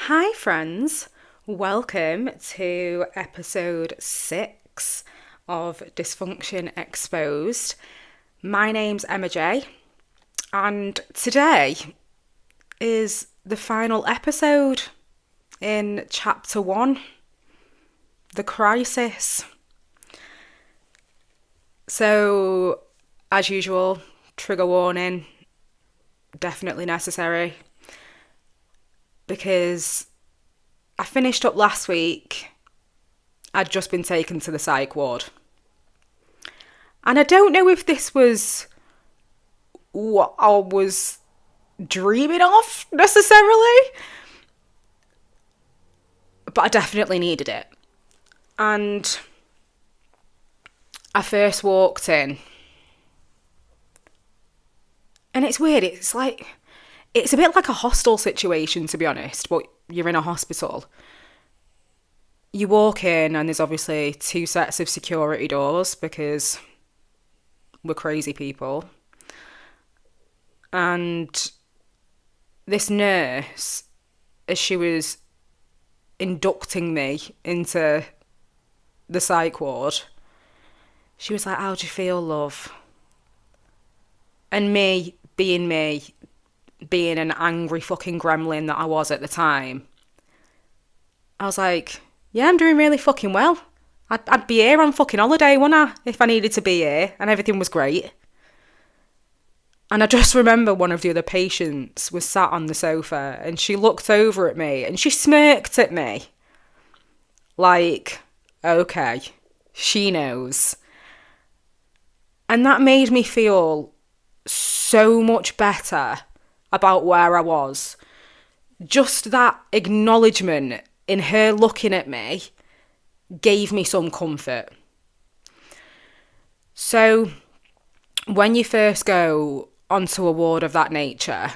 Hi, friends. Welcome to episode 6 of Dysfunction Exposed. My name's Emma J, and today is the final episode in chapter 1, The Crisis. So, as usual, trigger warning, definitely necessary. Because I finished up last week, I'd just been taken to the psych ward. And I don't know if this was what I was dreaming of necessarily, but I definitely needed it. And I first walked in, and it's weird, it's a bit like a hostel situation, to be honest, but you're in a hospital. You walk in and there's obviously 2 sets of security doors because we're crazy people. And this nurse, as she was inducting me into the psych ward, she was like, "How do you feel, love?" And me, being an angry fucking gremlin that I was at the time, I was like, yeah, I'm doing really fucking well. I'd be here on fucking holiday, wouldn't I, if I needed to be here, and everything was great. And I just remember one of the other patients was sat on the sofa, and she looked over at me, and she smirked at me. Like, okay, she knows. And that made me feel so much better about where I was. Just that acknowledgement in her looking at me gave me some comfort. So when you first go onto a ward of that nature,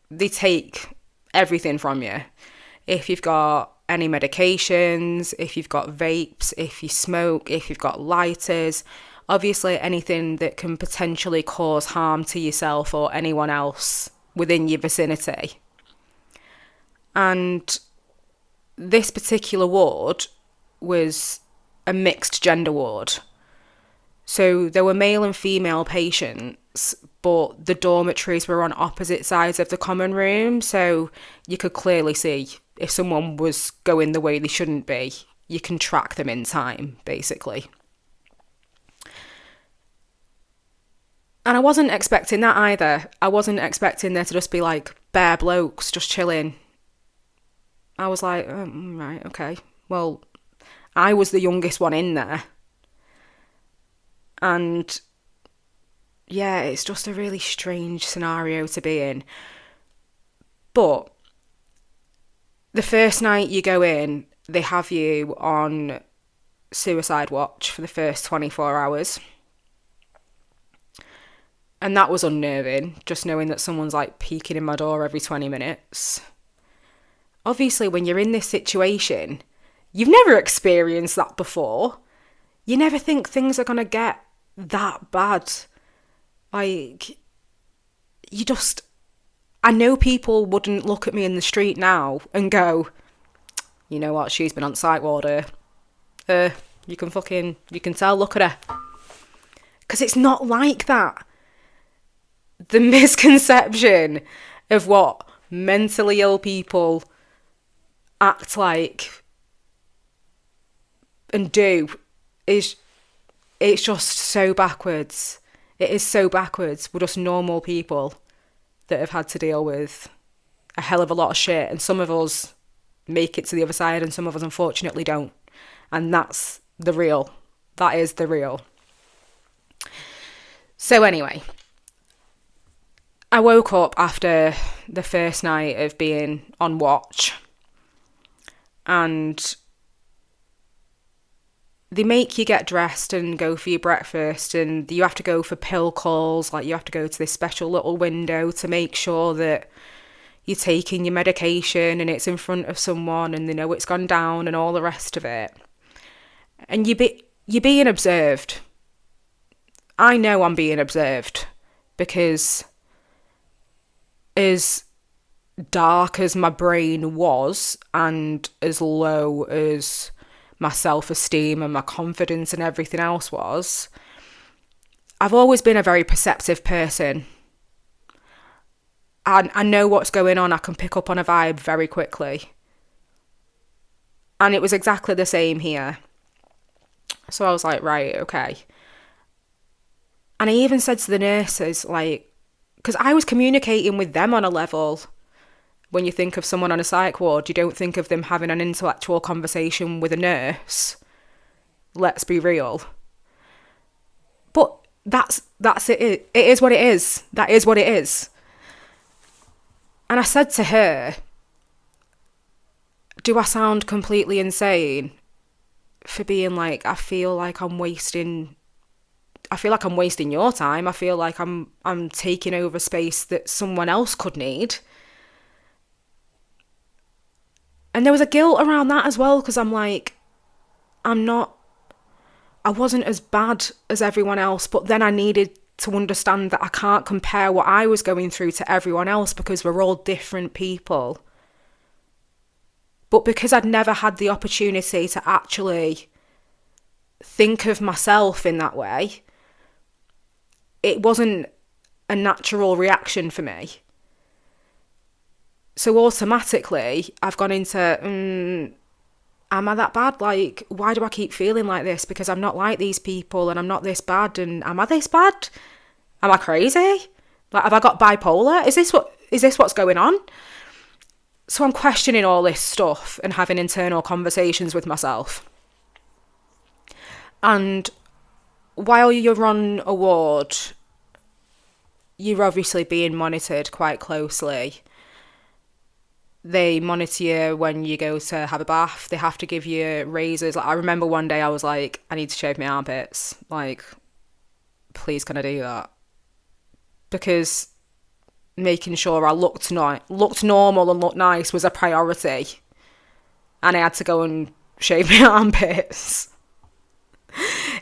they take everything from you. If you've got any medications, if you've got vapes, if you smoke, if you've got lighters, obviously anything that can potentially cause harm to yourself or anyone else within your vicinity. And this particular ward was a mixed gender ward. So there were male and female patients, but the dormitories were on opposite sides of the common room, so you could clearly see if someone was going the way they shouldn't be. You can track them in time, basically. And I wasn't expecting that either. I wasn't expecting there to just be like bare blokes just chilling. I was like, oh, right, okay. Well, I was the youngest one in there. And yeah, it's just a really strange scenario to be in. But the first night you go in, they have you on suicide watch for the first 24 hours. And that was unnerving, just knowing that someone's like peeking in my door every 20 minutes. Obviously, when you're in this situation, you've never experienced that before. You never think things are going to get that bad. Like, I know people wouldn't look at me in the street now and go, you know what, she's been on psych ward here. You can tell, look at her. Because it's not like that. The misconception of what mentally ill people act like and do it's just so backwards. It is so backwards. We're just normal people that have had to deal with a hell of a lot of shit, and some of us make it to the other side and some of us unfortunately don't. And that's the real. That is the real. So anyway, I woke up after the first night of being on watch, and they make you get dressed and go for your breakfast, and you have to go for pill calls. Like, you have to go to this special little window to make sure that you're taking your medication and it's in front of someone and they know it's gone down and all the rest of it. And you're being observed. I know I'm being observed because as dark as my brain was and as low as my self-esteem and my confidence and everything else was, I've always been a very perceptive person. And I know what's going on. I can pick up on a vibe very quickly. And it was exactly the same here. So I was like, right, okay. And I even said to the nurses, like, because I was communicating with them on a level. When you think of someone on a psych ward, you don't think of them having an intellectual conversation with a nurse. Let's be real. But that's it. It is what it is. That is what it is. And I said to her, do I sound completely insane for being like, I feel like I'm wasting your time. I feel like I'm taking over space that someone else could need. And there was a guilt around that as well, because I'm like, I wasn't as bad as everyone else, but then I needed to understand that I can't compare what I was going through to everyone else because we're all different people. But because I'd never had the opportunity to actually think of myself in that way, it wasn't a natural reaction for me. So automatically, I've gone into, am I that bad? Like, why do I keep feeling like this? Because I'm not like these people and I'm not this bad. And am I this bad? Am I crazy? Like, have I got bipolar? Is this what's going on? So I'm questioning all this stuff and having internal conversations with myself. And while you're on a ward, you're obviously being monitored quite closely. They monitor you when you go to have a bath. They have to give you razors. Like, I remember one day I was like, I need to shave my armpits. Like, please can I do that? Because making sure I looked normal and looked nice was a priority. And I had to go and shave my armpits.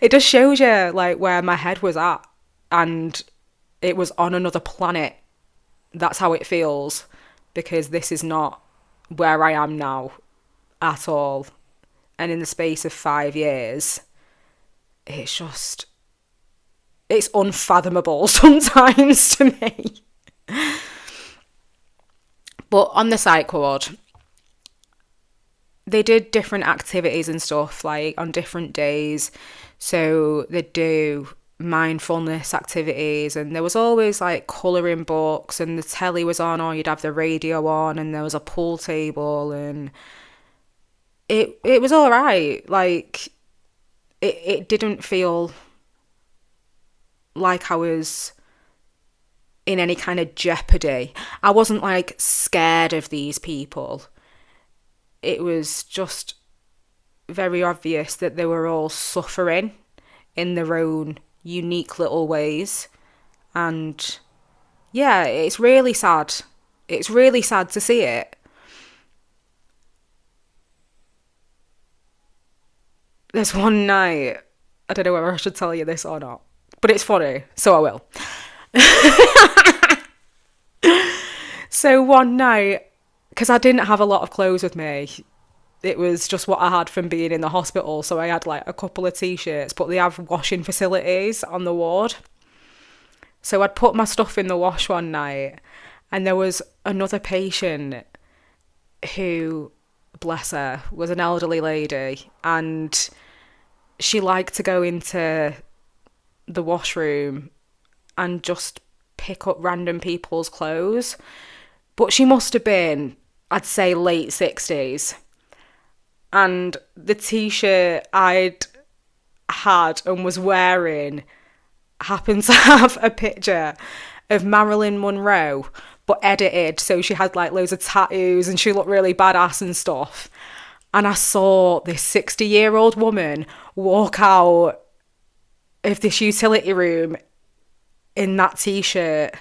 It just shows you like where my head was at. And it was on another planet. That's how it feels. Because this is not where I am now at all. And in the space of 5 years, it's unfathomable sometimes to me. But on the psych ward, they did different activities and stuff, like on different days. So they'd do mindfulness activities, and there was always like colouring books, and the telly was on, or you'd have the radio on, and there was a pool table, and it was all right. Like, it didn't feel like I was in any kind of jeopardy. I wasn't like scared of these people. It was just very obvious that they were all suffering in their own unique little ways. And yeah, it's really sad. It's really sad to see it. There's one night, I don't know whether I should tell you this or not, but it's funny, so I will. So one night, because I didn't have a lot of clothes with me, it was just what I had from being in the hospital. So I had like a couple of t-shirts, but they have washing facilities on the ward. So I'd put my stuff in the wash one night, and there was another patient who, bless her, was an elderly lady, and she liked to go into the washroom and just pick up random people's clothes. But she must have been, I'd say, late 60s. And the t-shirt I'd had and was wearing happened to have a picture of Marilyn Monroe, but edited. So she had like loads of tattoos and she looked really badass and stuff. And I saw this 60-year-old woman walk out of this utility room in that t-shirt.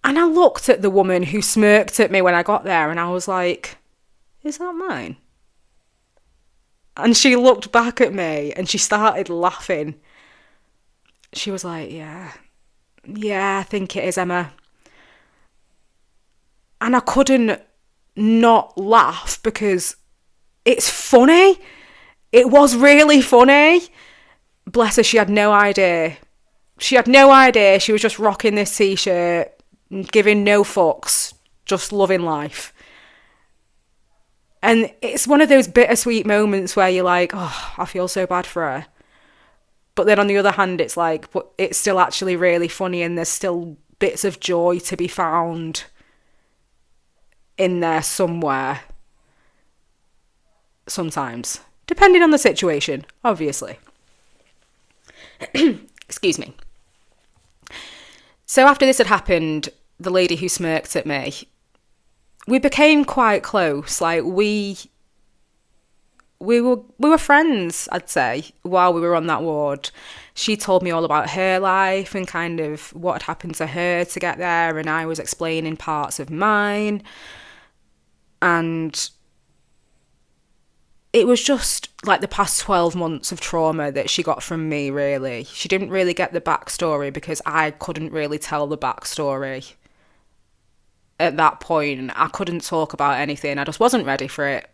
And I looked at the woman who smirked at me when I got there, and I was like, is that mine? And she looked back at me and she started laughing. She was like, yeah, I think it is, Emma. And I couldn't not laugh because it's funny. It was really funny. Bless her, she had no idea. She had no idea. She was just rocking this t-shirt, giving no fucks, just loving life. And it's one of those bittersweet moments where you're like, oh, I feel so bad for her. But then on the other hand, it's like, but it's still actually really funny and there's still bits of joy to be found in there somewhere. Sometimes. Depending on the situation, obviously. Excuse me. So after this had happened, the lady who smirked at me, we became quite close. Like we were friends, I'd say, while we were on that ward. She told me all about her life and kind of what had happened to her to get there, and I was explaining parts of mine. And it was just like the past 12 months of trauma that she got from me, really. She didn't really get the backstory because I couldn't really tell the backstory at that point. I couldn't talk about anything. I just wasn't ready for it.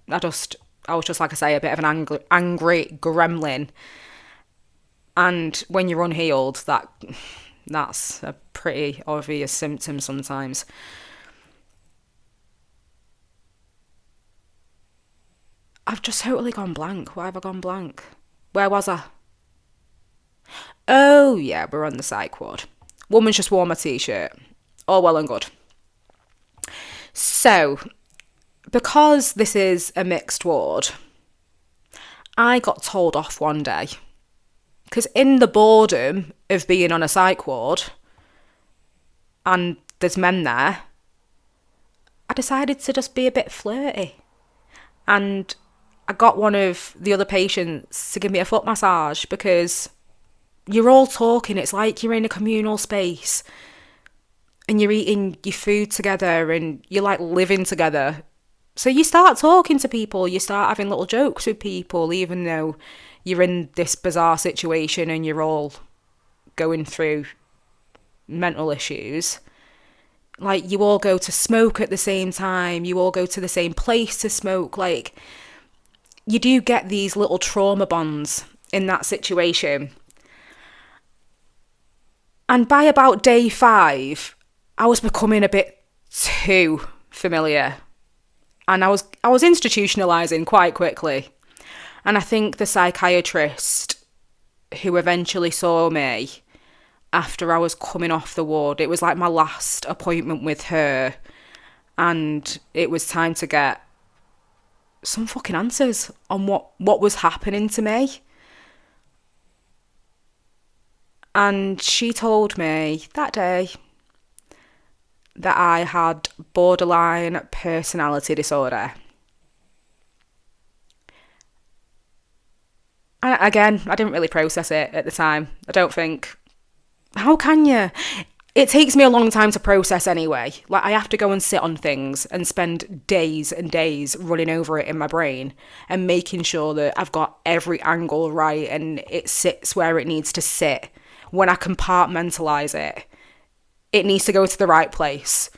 I was just, like I say, a bit of an angry gremlin. And when you're unhealed, that's a pretty obvious symptom sometimes. I've just totally gone blank. Why have I gone blank? Where was I? Oh, yeah, we're on the psych ward. Woman's just wore my t-shirt. All well and good. So, because this is a mixed ward, I got told off one day. Because in the boredom of being on a psych ward, and there's men there, I decided to just be a bit flirty. And I got one of the other patients to give me a foot massage because you're all talking. It's like you're in a communal space and you're eating your food together and you're like living together. So you start talking to people, you start having little jokes with people, even though you're in this bizarre situation and you're all going through mental issues. Like, you all go to smoke at the same time, you all go to the same place to smoke. Like, you do get these little trauma bonds in that situation. And by about day 5, I was becoming a bit too familiar. And I was institutionalising quite quickly. And I think the psychiatrist who eventually saw me after I was coming off the ward, it was like my last appointment with her. And it was time to get some fucking answers on what was happening to me. And she told me that day that I had borderline personality disorder. And again, I didn't really process it at the time. I don't think. How can you? It takes me a long time to process anyway. Like, I have to go and sit on things and spend days and days running over it in my brain and making sure that I've got every angle right and it sits where it needs to sit. When I compartmentalise it, it needs to go to the right place.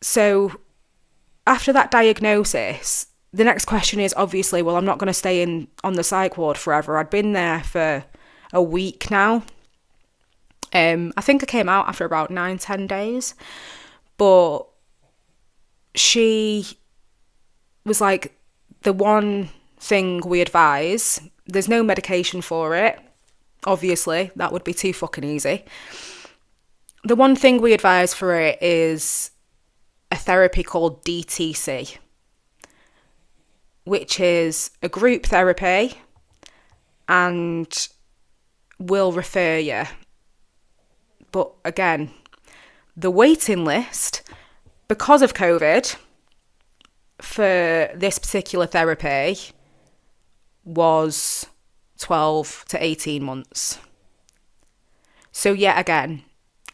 So after that diagnosis, the next question is obviously, well, I'm not going to stay on the psych ward forever. I'd been there for a week now. I think I came out after about 9-10 days, but she was like, the one thing we advise, there's no medication for it. Obviously, that would be too fucking easy. The one thing we advise for it is a therapy called DTC, which is a group therapy and will refer you. But again, the waiting list, because of COVID, for this particular therapy was 12 to 18 months. So yet again,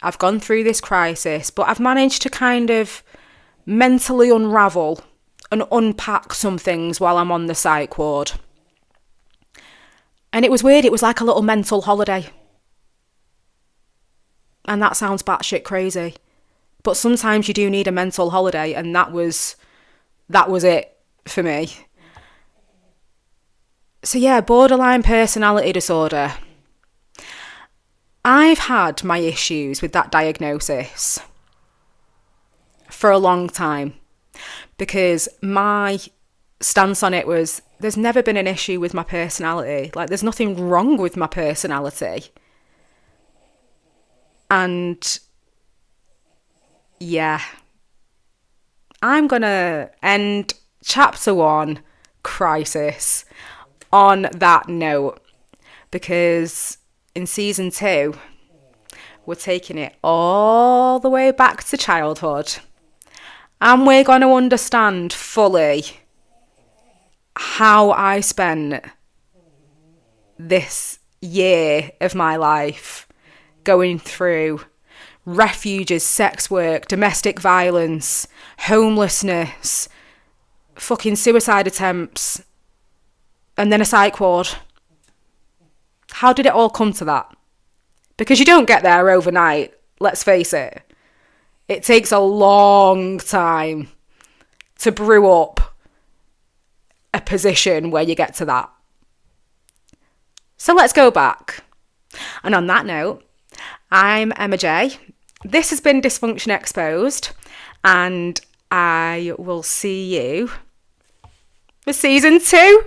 I've gone through this crisis, but I've managed to kind of mentally unravel and unpack some things while I'm on the psych ward. And it was weird, it was like a little mental holiday. And that sounds batshit crazy. But sometimes you do need a mental holiday, and that was it for me. So yeah, borderline personality disorder. I've had my issues with that diagnosis for a long time, because my stance on it was, there's never been an issue with my personality. Like, there's nothing wrong with my personality. And yeah, I'm gonna end chapter 1, crisis, on that note, because in season 2, we're taking it all the way back to childhood, and we're going to understand fully how I spent this year of my life going through refuges, sex work, domestic violence, homelessness, fucking suicide attempts, and then a psych ward. How did it all come to that? Because you don't get there overnight, let's face it. It takes a long time to brew up a position where you get to that. So let's go back. And on that note, I'm Emma J. This has been Dysfunction Exposed, and I will see you for season 2.